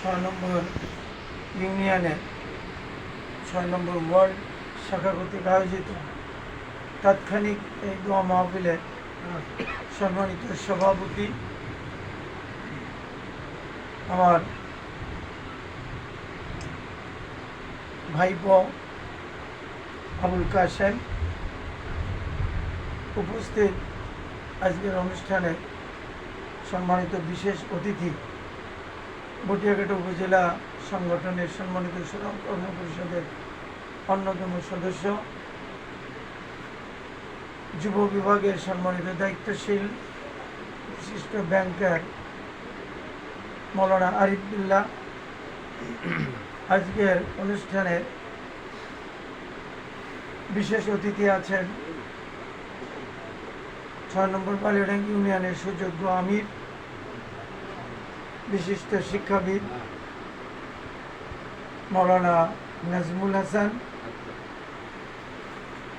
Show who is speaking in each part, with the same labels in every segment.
Speaker 1: 6 নম্বর ইউনিয়নে 6 নম্বর ওয়ার্ড শাখা কর্তৃক আয়োজিত তাৎক্ষণিক এই দোয়া মাহফিলে সম্মানিত সভাপতি আমার ভাইপো আবুল কাশেম, উপস্থিত আজকের অনুষ্ঠানে সম্মানিত বিশেষ অতিথি বটিয়াঘাটা উপজেলা সংগঠনের সম্মানিত কর্ম পরিষদের অন্যতম সদস্য, যুব বিভাগের সম্মানিত দায়িত্বশীল বিশিষ্ট ব্যাংকার মৌলানা আরিফ বিল্লাহ। আজকের অনুষ্ঠানে বিশেষ অতিথি আছেন 6 নম্বর বালিয়াডাঙ্গি ইউনিয়নের সুযোগ্য আমির, বিশিষ্ট শিক্ষাবিদ মৌলানা নাজমুল হাসান।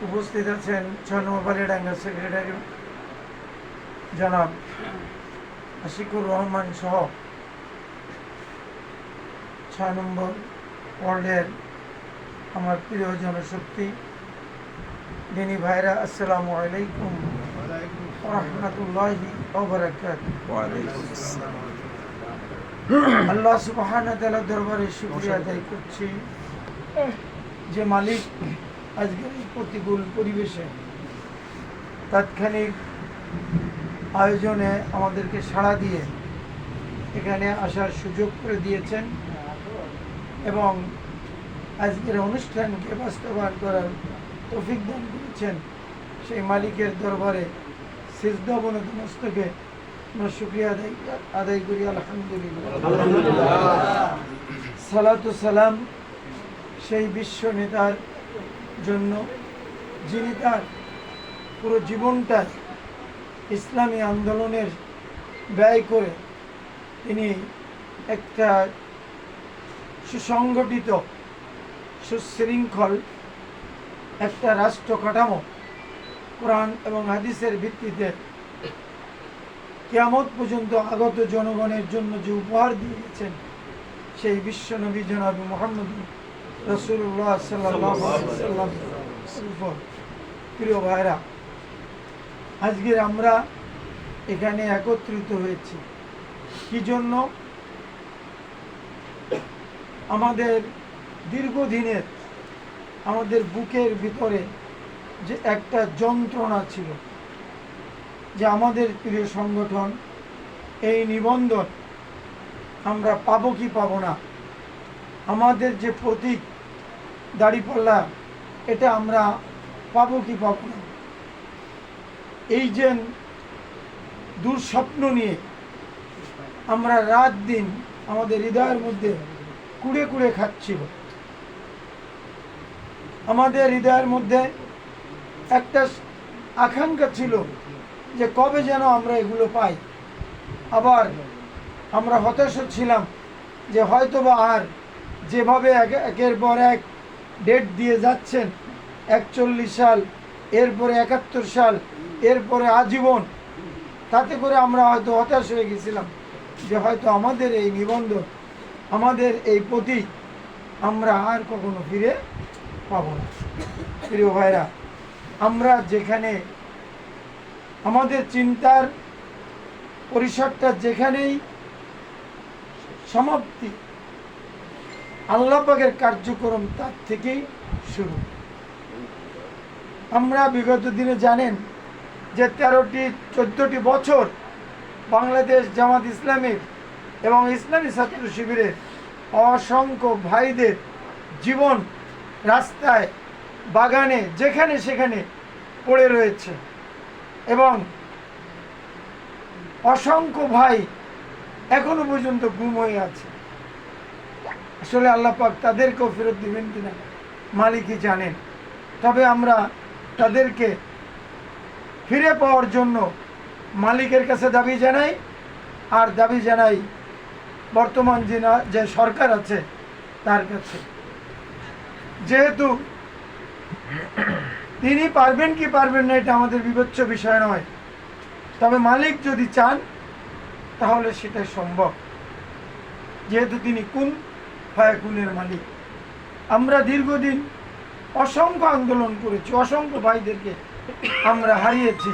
Speaker 1: উপস্থিত আছেন 6 নম্বর বালিয়াডাঙ্গা সেক্রেটারি জনাব আশিকুর রহমান সহ 6 নম্বর ওয়ার্ডের আমার প্রিয় জনশক্তি দিনী ভাইরা, আসসালামু আলাইকুম ওয়া রাহমাতুল্লাহি ওয়া বারাকাতুহু। আল্লাহ সুবহানাহু ওয়া তাআলার দরবারে শুকরিয়া আদায় করছি যে মালিক আজকের এই প্রতিকূল পরিবেশে তাৎক্ষণিক আয়োজনে আমাদেরকে সাড়া দিয়ে এখানে আসার সুযোগ করে দিয়েছেন এবং আজকের অনুষ্ঠানকে বাস্তবায়ন করার তৌফিক দান করেছেন। সেই মালিকের দরবারে সিজদা অবনত মস্তকে আমরা শুকরিয়া আদায় করি। আলহামদুলিল্লাহ, সালাতু সালাম সেই বিশ্ব নেতার জন্য যিনি তার পুরো জীবনটা ইসলামী আন্দোলনের ব্যয় করে তিনি একটা সুসংগঠিত সুশৃঙ্খল একটা রাষ্ট্র কাঠামো কোরআন এবং হাদিসের ভিত্তিতে কিয়ামত পর্যন্ত আগত জনগণের জন্য যে উপহার দিয়েছেন সেই বিশ্বনবী জনাব মুহাম্মদ রাসূলুল্লাহ সাল্লাল্লাহু আলাইহি ওয়াসাল্লাম। প্রিয় ভাইরা, আজকের আমরা এখানে একত্রিত হয়েছি কি জন্য? আমাদের দীর্ঘদিনের আমাদের বুকের ভিতরে যে একটা যন্ত্রণা ছিল যে আমাদের প্রিয় সংগঠন এই নিবন্ধন আমরা পাবো কি পাবো না, আমাদের যে প্রতীক দাড়িপাল্লা এটা আমরা পাবো কি পাবো না, এই যে দুঃস্বপ্ন নিয়ে আমরা রাত দিন আমাদের হৃদয়ের মধ্যে কুড়ে কুড়ে খাচ্ছিল। আমাদের হৃদয়ের মধ্যে একটা আকাঙ্ক্ষা ছিল যে কবে যেন আমরা এগুলো পাই। আবার আমরা হতাশ ছিলাম যে হয়তোবা আর যেভাবে একের পর এক ডেট দিয়ে যাচ্ছেন, 41 সাল, এরপরে 71 সাল, এরপরে আজীবন, তাতে করে আমরা হয়তো হতাশ হয়ে গেছিলাম যে হয়তো আমাদের এই নিবন্ধন, আমাদের এই প্রতীক আমরা আর কখনো ফিরে পাবো না। প্রিয় ভাইরা, আমরা যেখানে আমাদের চিন্তার পরিসরটা যেখানেই সমাপ্তি, আল্লাহ পাকের কার্যক্রম তার থেকেই শুরু। আমরা বিগত দিনে জানেন যে 14টি বছর বাংলাদেশ জামাত ইসলামীর এবং ইসলামী ছাত্র শিবিরের অসংখ্য ভাইদের জীবন রাস্তায়, বাগানে, যেখানে সেখানে পড়ে রয়েছে এবং অসংখ্য ভাই এখনো পর্যন্ত গুম হয়ে আছে। আসলে আল্লাহ পাক তাদেরকেও ফেরত দিবেন কিনা মালিকই জানেন। তবে আমরা তাদেরকে ফিরে পাওয়ার জন্য মালিকের কাছে দাবি জানাই, আর দাবি জানাই বর্তমান যে সরকার আছে তার কাছে। যেহেতু তিনি পারবেন কি পারবেন না এটা আমাদের বিবেচ্য বিষয় নয়, তবে মালিক যদি চান তাহলে সেটা সম্ভব। যেহেতু তিনি কুন ফায়াকুনের মালিক। আমরা দীর্ঘদিন অসংখ্য আন্দোলন করেছি, অসংখ্য ভাইদেরকে আমরা হারিয়েছি।